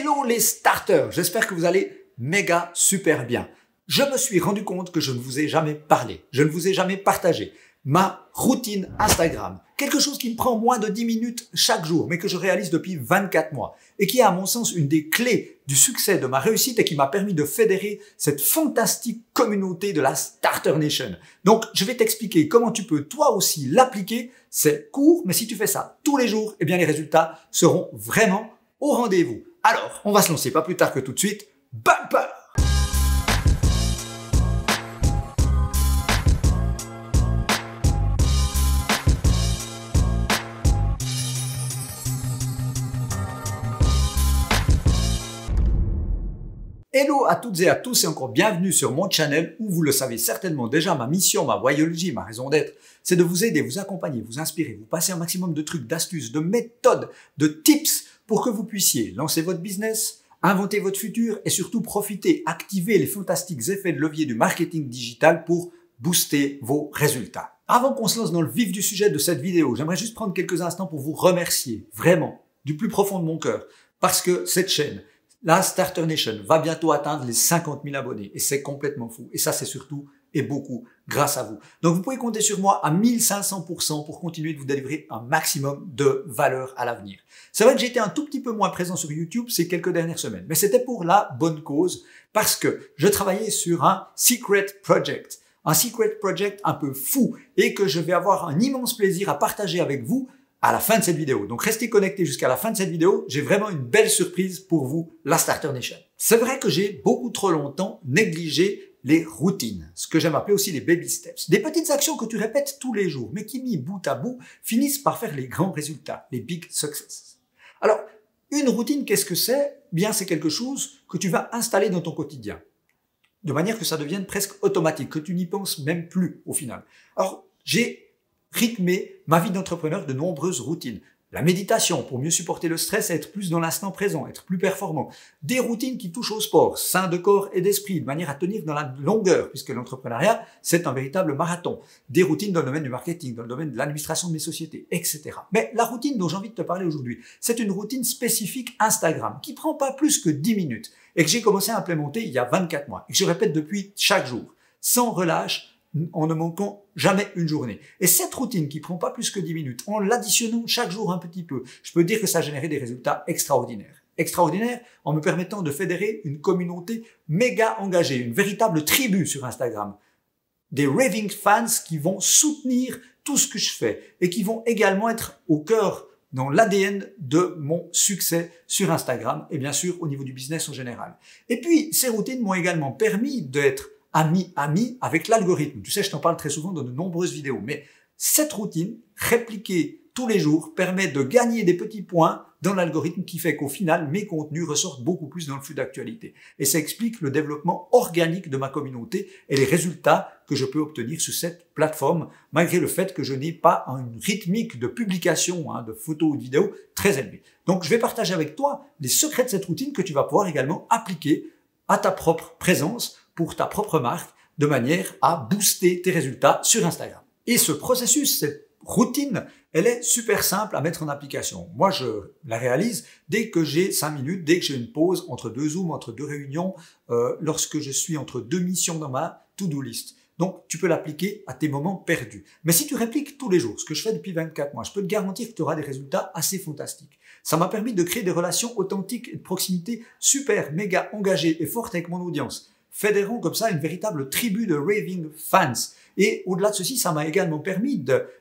Hello les starters, j'espère que vous allez méga super bien. Je me suis rendu compte que je ne vous ai jamais parlé, je ne vous ai jamais partagé ma routine Instagram. Quelque chose qui me prend moins de 10 minutes chaque jour, mais que je réalise depuis 24 mois et qui est à mon sens une des clés du succès de ma réussite et qui m'a permis de fédérer cette fantastique communauté de la Starter Nation. Donc, je vais t'expliquer comment tu peux toi aussi l'appliquer. C'est court, mais si tu fais ça tous les jours, eh bien les résultats seront vraiment au rendez-vous. Alors, on va se lancer pas plus tard que tout de suite. Bumper! Hello à toutes et à tous et encore bienvenue sur mon channel où vous le savez certainement déjà, ma mission, ma voyologie, ma raison d'être, c'est de vous aider, vous accompagner, vous inspirer, vous passer un maximum de trucs, d'astuces, de méthodes, de tips pour que vous puissiez lancer votre business, inventer votre futur et surtout profiter, activer les fantastiques effets de levier du marketing digital pour booster vos résultats. Avant qu'on se lance dans le vif du sujet de cette vidéo, j'aimerais juste prendre quelques instants pour vous remercier vraiment du plus profond de mon cœur parce que cette chaîne, la Starter Nation, va bientôt atteindre les 50 000 abonnés et c'est complètement fou. Et ça, c'est surtout et beaucoup grâce à vous. Donc, vous pouvez compter sur moi à 1500% pour continuer de vous délivrer un maximum de valeur à l'avenir. C'est vrai que j'ai été un tout petit peu moins présent sur YouTube ces quelques dernières semaines, mais c'était pour la bonne cause parce que je travaillais sur un secret project un peu fou et que je vais avoir un immense plaisir à partager avec vous à la fin de cette vidéo. Donc restez connectés jusqu'à la fin de cette vidéo. J'ai vraiment une belle surprise pour vous, la Starter Nation. C'est vrai que j'ai beaucoup trop longtemps négligé les routines, ce que j'aime appeler aussi les baby steps. Des petites actions que tu répètes tous les jours, mais qui mis bout à bout finissent par faire les grands résultats, les big successes. Alors, une routine, qu'est-ce que c'est? Bien, c'est quelque chose que tu vas installer dans ton quotidien, de manière que ça devienne presque automatique, que tu n'y penses même plus au final. Alors, j'ai rythmer ma vie d'entrepreneur de nombreuses routines. La méditation pour mieux supporter le stress et être plus dans l'instant présent, être plus performant. Des routines qui touchent au sport, sain de corps et d'esprit, de manière à tenir dans la longueur, puisque l'entrepreneuriat, c'est un véritable marathon. Des routines dans le domaine du marketing, dans le domaine de l'administration de mes sociétés, etc. Mais la routine dont j'ai envie de te parler aujourd'hui, c'est une routine spécifique Instagram, qui prend pas plus que 10 minutes, et que j'ai commencé à implémenter il y a 24 mois, et que je répète depuis chaque jour, sans relâche, en ne manquant jamais une journée. Et cette routine qui prend pas plus que 10 minutes, en l'additionnant chaque jour un petit peu, je peux dire que ça a généré des résultats extraordinaires. Extraordinaires en me permettant de fédérer une communauté méga engagée, une véritable tribu sur Instagram. Des raving fans qui vont soutenir tout ce que je fais et qui vont également être au cœur dans l'ADN de mon succès sur Instagram et bien sûr au niveau du business en général. Et puis, ces routines m'ont également permis d'être ami avec l'algorithme. Tu sais, je t'en parle très souvent dans de nombreuses vidéos, mais cette routine, répliquée tous les jours, permet de gagner des petits points dans l'algorithme qui fait qu'au final, mes contenus ressortent beaucoup plus dans le flux d'actualité. Et ça explique le développement organique de ma communauté et les résultats que je peux obtenir sur cette plateforme, malgré le fait que je n'ai pas une rythmique de publication de photos ou de vidéos très élevée. Donc, je vais partager avec toi les secrets de cette routine que tu vas pouvoir également appliquer à ta propre présence, pour ta propre marque, de manière à booster tes résultats sur Instagram. Et ce processus, cette routine, elle est super simple à mettre en application. Moi, je la réalise dès que j'ai 5 minutes, dès que j'ai une pause entre deux Zooms, entre deux réunions, lorsque je suis entre deux missions dans ma to-do list. Donc, tu peux l'appliquer à tes moments perdus. Mais si tu répliques tous les jours, ce que je fais depuis 24 mois, je peux te garantir que tu auras des résultats assez fantastiques. Ça m'a permis de créer des relations authentiques et de proximité super, méga engagées et fortes avec mon audience, fédérant comme ça une véritable tribu de raving fans. Et au-delà de ceci, ça m'a également permis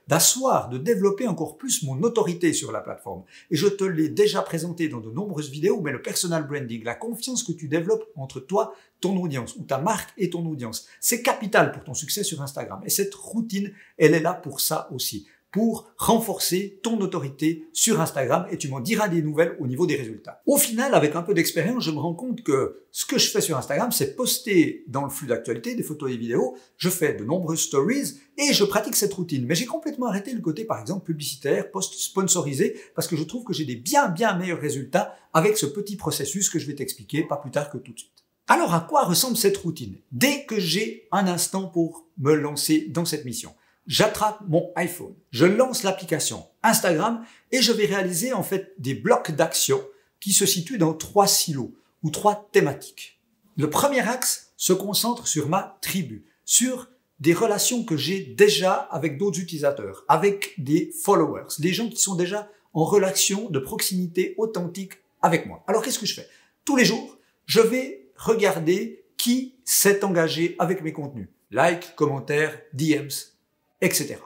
d'asseoir, de développer encore plus mon autorité sur la plateforme. Et je te l'ai déjà présenté dans de nombreuses vidéos, mais le personal branding, la confiance que tu développes entre toi, ton audience, ou ta marque et ton audience, c'est capital pour ton succès sur Instagram. Et cette routine, elle est là pour ça aussi, pour renforcer ton autorité sur Instagram et tu m'en diras des nouvelles au niveau des résultats. Au final, avec un peu d'expérience, je me rends compte que ce que je fais sur Instagram, c'est poster dans le flux d'actualité des photos et des vidéos, je fais de nombreuses stories et je pratique cette routine. Mais j'ai complètement arrêté le côté, par exemple, publicitaire, post sponsorisé, parce que je trouve que j'ai des bien meilleurs résultats avec ce petit processus que je vais t'expliquer pas plus tard que tout de suite. Alors, à quoi ressemble cette routine? Dès que j'ai un instant pour me lancer dans cette mission, j'attrape mon iPhone, je lance l'application Instagram et je vais réaliser en fait des blocs d'action qui se situe dans 3 silos ou 3 thématiques. Le premier axe se concentre sur ma tribu, sur des relations que j'ai déjà avec d'autres utilisateurs, avec des followers, des gens qui sont déjà en relation de proximité authentique avec moi. Alors qu'est-ce que je fais? Tous les jours, je vais regarder qui s'est engagé avec mes contenus. Like, commentaires, DMs, etc.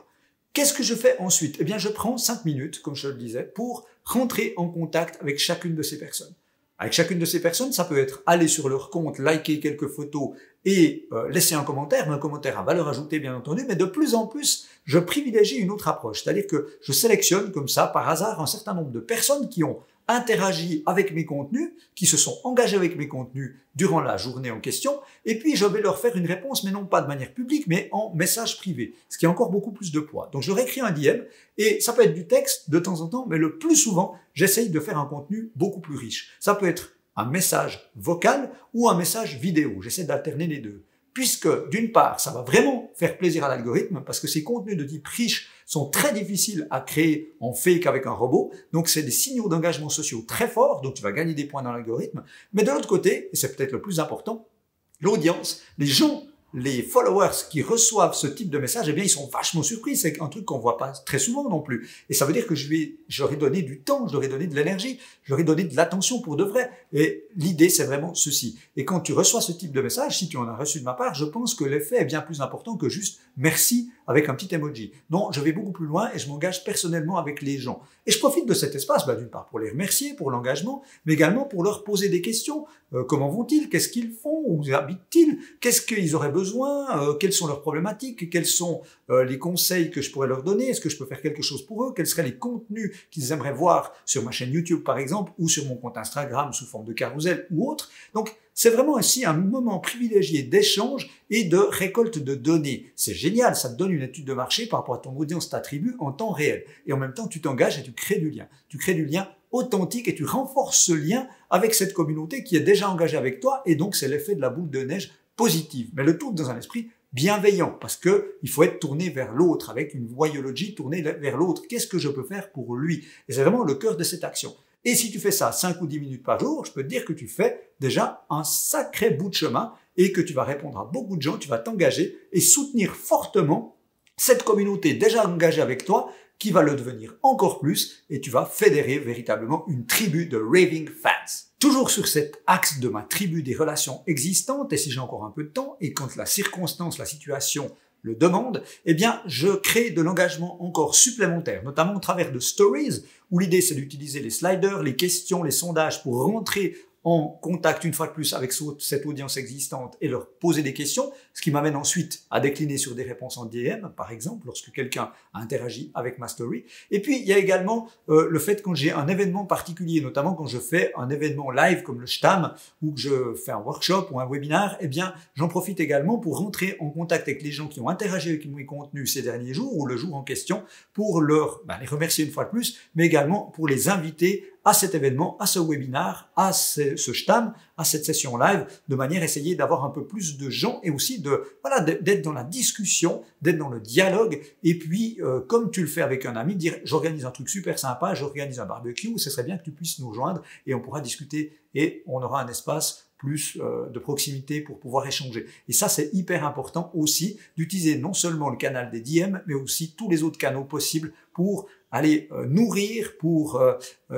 Qu'est-ce que je fais ensuite? Eh bien, je prends 5 minutes, comme je le disais, pour rentrer en contact avec chacune de ces personnes. Avec chacune de ces personnes, ça peut être aller sur leur compte, liker quelques photos et laisser un commentaire, mais un commentaire à valeur ajoutée bien entendu, mais de plus en plus, je privilégie une autre approche, c'est-à-dire que je sélectionne comme ça, par hasard, un certain nombre de personnes qui ont interagi avec mes contenus, qui se sont engagés avec mes contenus durant la journée en question, et puis je vais leur faire une réponse, mais non pas de manière publique, mais en message privé, ce qui a encore beaucoup plus de poids. Donc je leur écris un DM, et ça peut être du texte de temps en temps, mais le plus souvent, j'essaye de faire un contenu beaucoup plus riche. Ça peut être un message vocal ou un message vidéo, j'essaie d'alterner les deux. Puisque, d'une part, ça va vraiment faire plaisir à l'algorithme, parce que ces contenus de type riche sont très difficiles à créer en fake avec un robot, donc c'est des signaux d'engagement sociaux très forts, donc tu vas gagner des points dans l'algorithme. Mais de l'autre côté, et c'est peut-être le plus important, l'audience, les gens, les followers qui reçoivent ce type de message, eh bien, ils sont vachement surpris. C'est un truc qu'on voit pas très souvent non plus. Et ça veut dire que j'aurais donné du temps, j'aurais donné de l'énergie, j'aurais donné de l'attention pour de vrai. Et l'idée, c'est vraiment ceci. Et quand tu reçois ce type de message, si tu en as reçu de ma part, je pense que l'effet est bien plus important que juste merci avec un petit emoji. Non, je vais beaucoup plus loin et je m'engage personnellement avec les gens. Et je profite de cet espace, d'une part, pour les remercier pour l'engagement, mais également pour leur poser des questions. Comment vont-ils? Qu'est-ce qu'ils font? Où habitent-ils? Qu'est-ce qu'ils auraient besoin? Quelles sont leurs problématiques? Quels sont les conseils que je pourrais leur donner? Est-ce que je peux faire quelque chose pour eux? Quels seraient les contenus qu'ils aimeraient voir sur ma chaîne YouTube, par exemple, ou sur mon compte Instagram sous forme de carousel ou autre? Donc, c'est vraiment aussi un moment privilégié d'échange et de récolte de données. C'est génial, ça te donne une étude de marché par rapport à ton audience, ta tribu en temps réel. Et en même temps, tu t'engages et tu crées du lien. Tu crées du lien authentique et tu renforces ce lien avec cette communauté qui est déjà engagée avec toi. Et donc, c'est l'effet de la boule de neige positive. Mais le tout dans un esprit bienveillant, parce que il faut être tourné vers l'autre, avec une voyologie tournée vers l'autre. Qu'est-ce que je peux faire pour lui? Et c'est vraiment le cœur de cette action. Et si tu fais ça 5 ou 10 minutes par jour, je peux te dire que tu fais déjà un sacré bout de chemin et que tu vas répondre à beaucoup de gens, tu vas t'engager et soutenir fortement cette communauté déjà engagée avec toi qui va le devenir encore plus et tu vas fédérer véritablement une tribu de raving fans. Toujours sur cet axe de ma tribu des relations existantes, et si j'ai encore un peu de temps, et quand la circonstance, la situation le demande, eh bien, je crée de l'engagement encore supplémentaire, notamment au travers de stories, où l'idée c'est d'utiliser les sliders, les questions, les sondages pour rentrer en contact une fois de plus avec cette audience existante et leur poser des questions, ce qui m'amène ensuite à décliner sur des réponses en DM, par exemple, lorsque quelqu'un a interagi avec ma story. Et puis, il y a également le fait quand j'ai un événement particulier, notamment quand je fais un événement live comme le STAM, ou que je fais un workshop ou un webinaire, eh bien, j'en profite également pour rentrer en contact avec les gens qui ont interagi avec mes contenus ces derniers jours ou le jour en question pour les remercier une fois de plus, mais également pour les inviter à cet événement, à ce webinaire, à ce STAM, à cette session live, de manière à essayer d'avoir un peu plus de gens et aussi d'être dans la discussion, d'être dans le dialogue. Et puis, comme tu le fais avec un ami, dire j'organise un truc super sympa, j'organise un barbecue, ce serait bien que tu puisses nous rejoindre et on pourra discuter et on aura un espace plus de proximité pour pouvoir échanger. Et ça, c'est hyper important aussi d'utiliser non seulement le canal des DM, mais aussi tous les autres canaux possibles pour aller nourrir, pour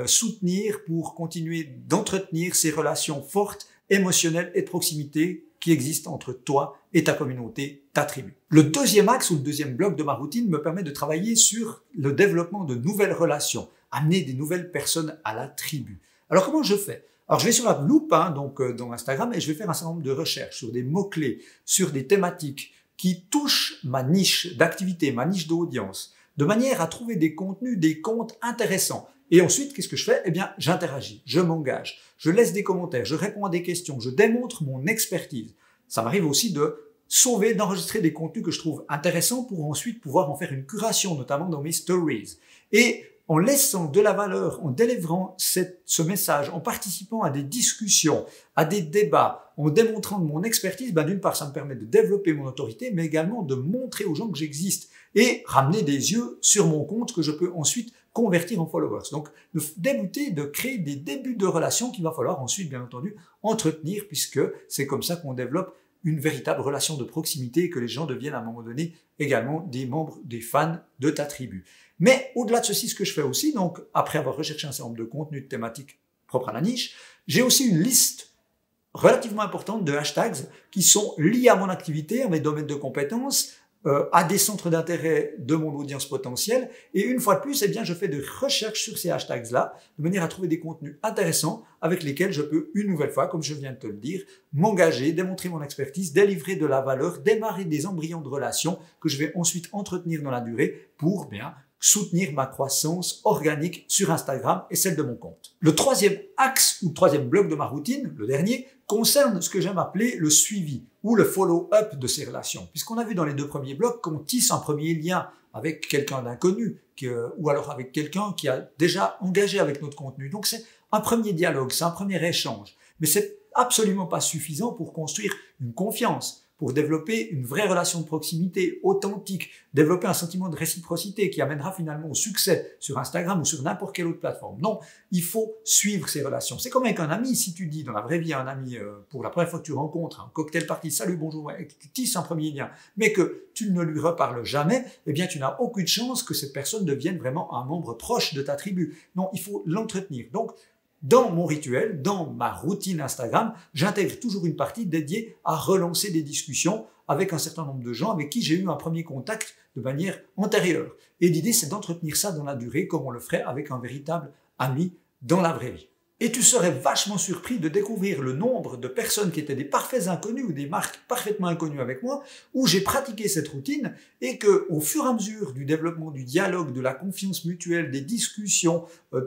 soutenir, pour continuer d'entretenir ces relations fortes, émotionnelles et de proximité qui existent entre toi et ta communauté, ta tribu. Le deuxième axe ou le deuxième bloc de ma routine me permet de travailler sur le développement de nouvelles relations, amener des nouvelles personnes à la tribu. Alors comment je fais? Alors je vais sur la loupe, dans Instagram, et je vais faire un certain nombre de recherches sur des mots-clés, sur des thématiques qui touchent ma niche d'activité, ma niche d'audience, de manière à trouver des contenus, des comptes intéressants. Et ensuite, qu'est-ce que je fais? Eh bien, j'interagis, je m'engage, je laisse des commentaires, je réponds à des questions, je démontre mon expertise. Ça m'arrive aussi d'enregistrer des contenus que je trouve intéressants pour ensuite pouvoir en faire une curation, notamment dans mes stories. Et en laissant de la valeur, en délivrant ce message, en participant à des discussions, à des débats, en démontrant mon expertise, d'une part, ça me permet de développer mon autorité, mais également de montrer aux gens que j'existe et ramener des yeux sur mon compte que je peux ensuite convertir en followers. Donc, de débuter, de créer des débuts de relations qu'il va falloir ensuite, bien entendu, entretenir, puisque c'est comme ça qu'on développe une véritable relation de proximité et que les gens deviennent à un moment donné également des membres, des fans de ta tribu. Mais au-delà de ceci, ce que je fais aussi, donc après avoir recherché un certain nombre de contenus de thématiques propres à la niche, j'ai aussi une liste relativement importante de hashtags qui sont liés à mon activité, à mes domaines de compétences, à des centres d'intérêt de mon audience potentielle. Et une fois de plus, eh bien, je fais des recherches sur ces hashtags-là, de manière à trouver des contenus intéressants avec lesquels je peux, une nouvelle fois, comme je viens de te le dire, m'engager, démontrer mon expertise, délivrer de la valeur, démarrer des embryons de relations que je vais ensuite entretenir dans la durée pour bien soutenir ma croissance organique sur Instagram et celle de mon compte. Le troisième axe ou troisième bloc de ma routine, le dernier, concerne ce que j'aime appeler le suivi ou le follow-up de ces relations. Puisqu'on a vu dans les deux premiers blocs qu'on tisse un premier lien avec quelqu'un d'inconnu ou alors avec quelqu'un qui a déjà engagé avec notre contenu. Donc c'est un premier dialogue, c'est un premier échange. Mais c'est absolument pas suffisant pour construire une confiance, pour développer une vraie relation de proximité authentique, développer un sentiment de réciprocité qui amènera finalement au succès sur Instagram ou sur n'importe quelle autre plateforme. Non, il faut suivre ces relations. C'est comme avec un ami. Si tu dis dans la vraie vie à un ami, pour la première fois que tu rencontres, un cocktail party, salut, bonjour, et que tu tisses un premier lien, mais que tu ne lui reparles jamais, eh bien tu n'as aucune chance que cette personne devienne vraiment un membre proche de ta tribu. Non, il faut l'entretenir. Donc, dans mon rituel, dans ma routine Instagram, j'intègre toujours une partie dédiée à relancer des discussions avec un certain nombre de gens avec qui j'ai eu un premier contact de manière antérieure. Et l'idée, c'est d'entretenir ça dans la durée comme on le ferait avec un véritable ami dans la vraie vie. Et tu serais vachement surpris de découvrir le nombre de personnes qui étaient des parfaits inconnus ou des marques parfaitement inconnues avec moi, où j'ai pratiqué cette routine et que, au fur et à mesure du développement du dialogue, de la confiance mutuelle, des discussions,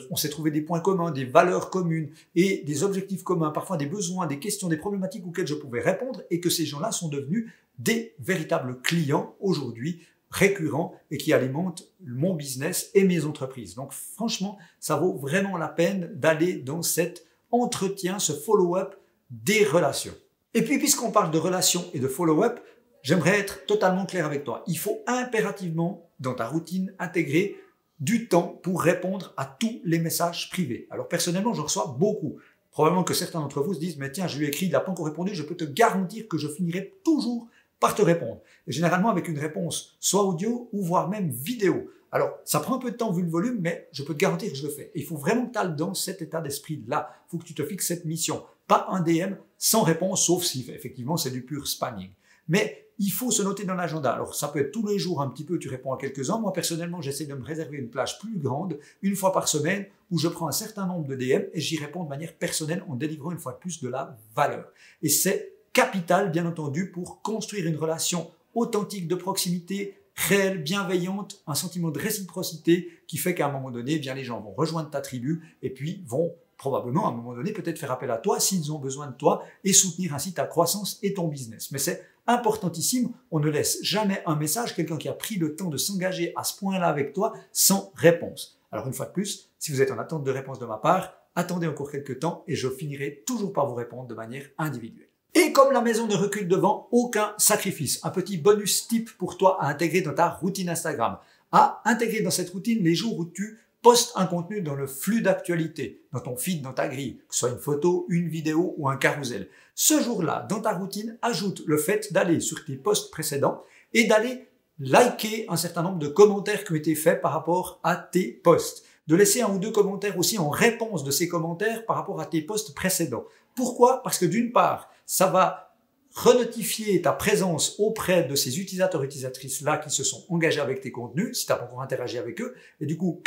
on s'est trouvé des points communs, des valeurs communes et des objectifs communs, parfois des besoins, des questions, des problématiques auxquelles je pouvais répondre et que ces gens-là sont devenus des véritables clients aujourd'hui, récurrents et qui alimentent mon business et mes entreprises. Donc franchement, ça vaut vraiment la peine d'aller dans cet entretien, ce follow-up des relations. Et puis, puisqu'on parle de relations et de follow-up, j'aimerais être totalement clair avec toi. Il faut impérativement, dans ta routine, intégrer du temps pour répondre à tous les messages privés. Alors personnellement, j'en reçois beaucoup. Probablement que certains d'entre vous se disent « Mais tiens, je lui ai écrit, il n'a pas encore répondu, je peux te garantir que je finirai toujours par te répondre. » Et généralement avec une réponse soit audio ou voire même vidéo. Alors, ça prend un peu de temps vu le volume, mais je peux te garantir que je le fais. Et il faut vraiment que tu ailles dans cet état d'esprit-là. Il faut que tu te fixes cette mission. Pas un DM sans réponse, sauf si effectivement c'est du pur spamming. Mais il faut se noter dans l'agenda. Alors, ça peut être tous les jours un petit peu, tu réponds à quelques-uns. Moi, personnellement, j'essaie de me réserver une plage plus grande, une fois par semaine, où je prends un certain nombre de DM et j'y réponds de manière personnelle en délivrant une fois de plus de la valeur. Et c'est capital, bien entendu, pour construire une relation authentique de proximité, réelle, bienveillante, un sentiment de réciprocité qui fait qu'à un moment donné, eh bien, les gens vont rejoindre ta tribu et puis vont probablement à un moment donné peut-être faire appel à toi s'ils ont besoin de toi et soutenir ainsi ta croissance et ton business. Mais c'est importantissime, on ne laisse jamais un message, quelqu'un qui a pris le temps de s'engager à ce point-là avec toi sans réponse. Alors une fois de plus, si vous êtes en attente de réponse de ma part, attendez encore quelques temps et je finirai toujours par vous répondre de manière individuelle. Et comme la maison ne recule devant aucun sacrifice, un petit bonus tip pour toi à intégrer dans ta routine Instagram. À intégrer dans cette routine les jours où tu postes un contenu dans le flux d'actualité, dans ton feed, dans ta grille, que ce soit une photo, une vidéo ou un carrousel. Ce jour-là, dans ta routine, ajoute le fait d'aller sur tes posts précédents et d'aller liker un certain nombre de commentaires qui ont été faits par rapport à tes posts. De laisser un ou deux commentaires aussi en réponse de ces commentaires par rapport à tes posts précédents. Pourquoi? Parce que d'une part, ça va renotifier ta présence auprès de ces utilisateurs et utilisatrices-là qui se sont engagés avec tes contenus, si tu n'as pas encore interagi avec eux, et du coup,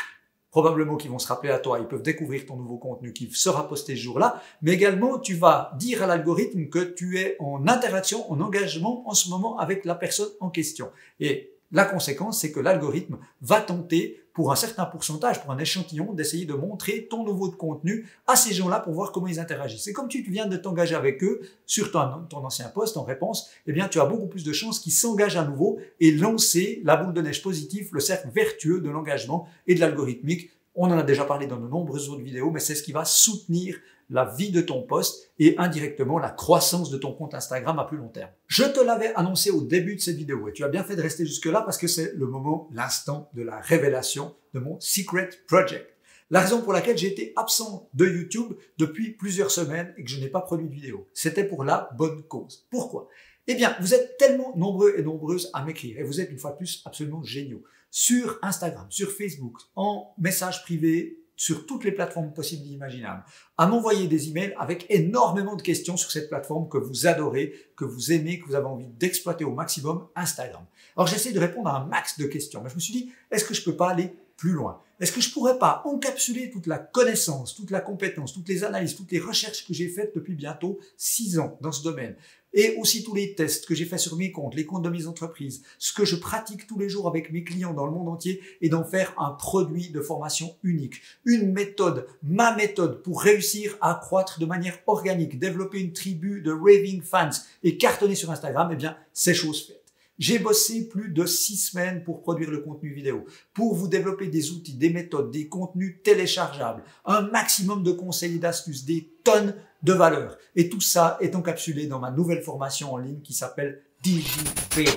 probablement qu'ils vont se rappeler à toi, ils peuvent découvrir ton nouveau contenu qui sera posté ce jour-là, mais également tu vas dire à l'algorithme que tu es en interaction, en engagement en ce moment avec la personne en question. Et la conséquence, c'est que l'algorithme va tenter pour un certain pourcentage, pour un échantillon, d'essayer de montrer ton nouveau contenu à ces gens-là pour voir comment ils interagissent. C'est comme tu viens de t'engager avec eux sur ton ancien post en réponse, eh bien, tu as beaucoup plus de chances qu'ils s'engagent à nouveau et lancer la boule de neige positive, le cercle vertueux de l'engagement et de l'algorithmique. On en a déjà parlé dans de nombreuses autres vidéos, mais c'est ce qui va soutenir la vie de ton post et indirectement la croissance de ton compte Instagram à plus long terme. Je te l'avais annoncé au début de cette vidéo et tu as bien fait de rester jusque-là parce que c'est le moment, l'instant de la révélation de mon Secret Project. La raison pour laquelle j'ai été absent de YouTube depuis plusieurs semaines et que je n'ai pas produit de vidéo, c'était pour la bonne cause. Pourquoi? Eh bien, vous êtes tellement nombreux et nombreuses à m'écrire et vous êtes une fois de plus absolument géniaux. Sur Instagram, sur Facebook, en message privé, sur toutes les plateformes possibles et imaginables, à m'envoyer des emails avec énormément de questions sur cette plateforme que vous adorez, que vous aimez, que vous avez envie d'exploiter au maximum, Instagram. Alors j'essaie de répondre à un max de questions, mais je me suis dit, est-ce que je peux pas aller plus loin? Est-ce que je pourrais pas encapsuler toute la connaissance, toute la compétence, toutes les analyses, toutes les recherches que j'ai faites depuis bientôt 6 ans dans ce domaine, et aussi tous les tests que j'ai faits sur mes comptes, les comptes de mes entreprises, ce que je pratique tous les jours avec mes clients dans le monde entier, et d'en faire un produit de formation unique, une méthode, ma méthode pour réussir à croître de manière organique, développer une tribu de raving fans et cartonner sur Instagram, eh bien, c'est chose faite. J'ai bossé plus de 6 semaines pour produire le contenu vidéo, pour vous développer des outils, des méthodes, des contenus téléchargeables, un maximum de conseils et d'astuces, des tonnes de valeur. Et tout ça est encapsulé dans ma nouvelle formation en ligne qui s'appelle Diginvaders.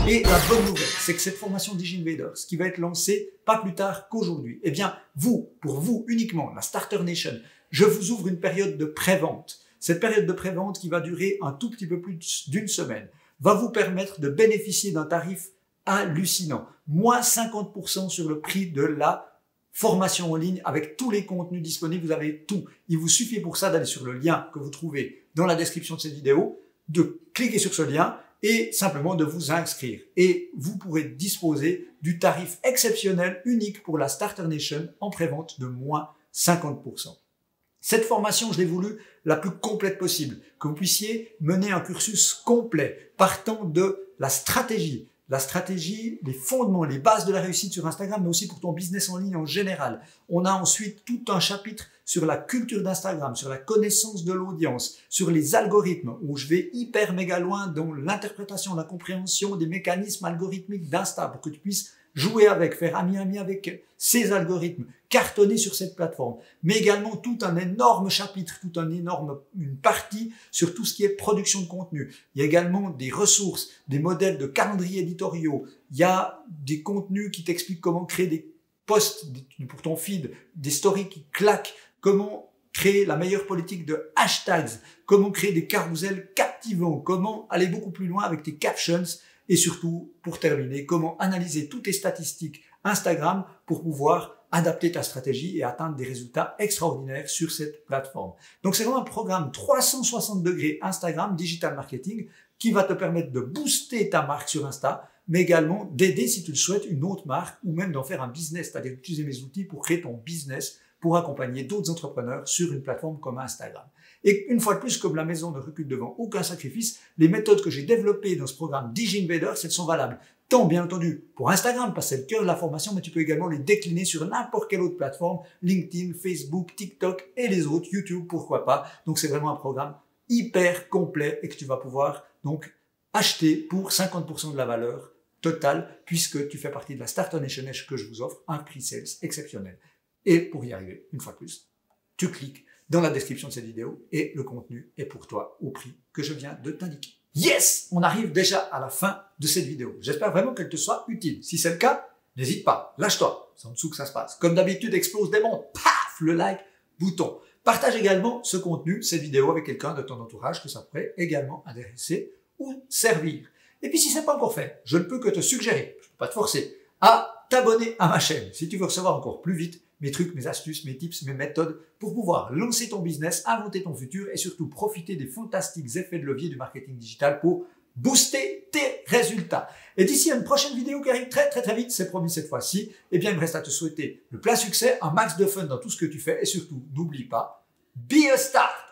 Et la bonne nouvelle, c'est que cette formation Diginvaders, qui va être lancée pas plus tard qu'aujourd'hui, eh bien, pour vous uniquement, la Starter Nation, je vous ouvre une période de pré-vente. Cette période de pré-vente qui va durer un tout petit peu plus d'une semaine, va vous permettre de bénéficier d'un tarif hallucinant. Moins 50% sur le prix de la formation en ligne avec tous les contenus disponibles. Vous avez tout. Il vous suffit pour ça d'aller sur le lien que vous trouvez dans la description de cette vidéo, de cliquer sur ce lien et simplement de vous inscrire. Et vous pourrez disposer du tarif exceptionnel unique pour la Starter Nation en prévente de moins 50%. Cette formation, je l'ai voulu la plus complète possible, que vous puissiez mener un cursus complet, partant de la stratégie, les fondements, les bases de la réussite sur Instagram, mais aussi pour ton business en ligne en général. On a ensuite tout un chapitre sur la culture d'Instagram, sur la connaissance de l'audience, sur les algorithmes, où je vais hyper méga loin dans l'interprétation, la compréhension des mécanismes algorithmiques d'Insta, pour que tu puisses jouer avec, faire ami-ami avec ces algorithmes, cartonner sur cette plateforme, mais également tout un énorme chapitre, une partie sur tout ce qui est production de contenu. Il y a également des ressources, des modèles de calendrier éditoriaux, il y a des contenus qui t'expliquent comment créer des posts pour ton feed, des stories qui claquent, comment créer la meilleure politique de hashtags, comment créer des carousels captivants, comment aller beaucoup plus loin avec tes captions, et surtout, pour terminer, comment analyser toutes tes statistiques Instagram pour pouvoir adapter ta stratégie et atteindre des résultats extraordinaires sur cette plateforme. Donc c'est vraiment un programme 360 degrés Instagram Digital Marketing qui va te permettre de booster ta marque sur Insta, mais également d'aider, si tu le souhaites, une autre marque ou même d'en faire un business, c'est-à-dire d'utiliser mes outils pour créer ton business, pour accompagner d'autres entrepreneurs sur une plateforme comme Instagram. Et une fois de plus, comme la maison ne recule devant aucun sacrifice, les méthodes que j'ai développées dans ce programme Diginvaders, elles sont valables. Tant bien entendu pour Instagram, parce que c'est le cœur de la formation, mais tu peux également les décliner sur n'importe quelle autre plateforme, LinkedIn, Facebook, TikTok et les autres, YouTube, pourquoi pas. Donc c'est vraiment un programme hyper complet et que tu vas pouvoir donc acheter pour 50% de la valeur totale, puisque tu fais partie de la Starter Nation que je vous offre, un prix sales exceptionnel. Et pour y arriver, une fois de plus, tu cliques dans la description de cette vidéo et le contenu est pour toi au prix que je viens de t'indiquer. Yes! On arrive déjà à la fin de cette vidéo. J'espère vraiment qu'elle te soit utile. Si c'est le cas, n'hésite pas, lâche-toi. C'est en dessous que ça se passe. Comme d'habitude, explose des mondes. Paf! Le like bouton. Partage également ce contenu, cette vidéo avec quelqu'un de ton entourage que ça pourrait également intéresser ou servir. Et puis si c'est pas encore fait, je ne peux que te suggérer, je ne peux pas te forcer, à t'abonner à ma chaîne si tu veux recevoir encore plus vite mes trucs, mes astuces, mes tips, mes méthodes pour pouvoir lancer ton business, inventer ton futur et surtout profiter des fantastiques effets de levier du marketing digital pour booster tes résultats. Et d'ici à une prochaine vidéo qui arrive très vite, c'est promis cette fois-ci, eh bien il me reste à te souhaiter le plein succès, un max de fun dans tout ce que tu fais et surtout n'oublie pas, be a start!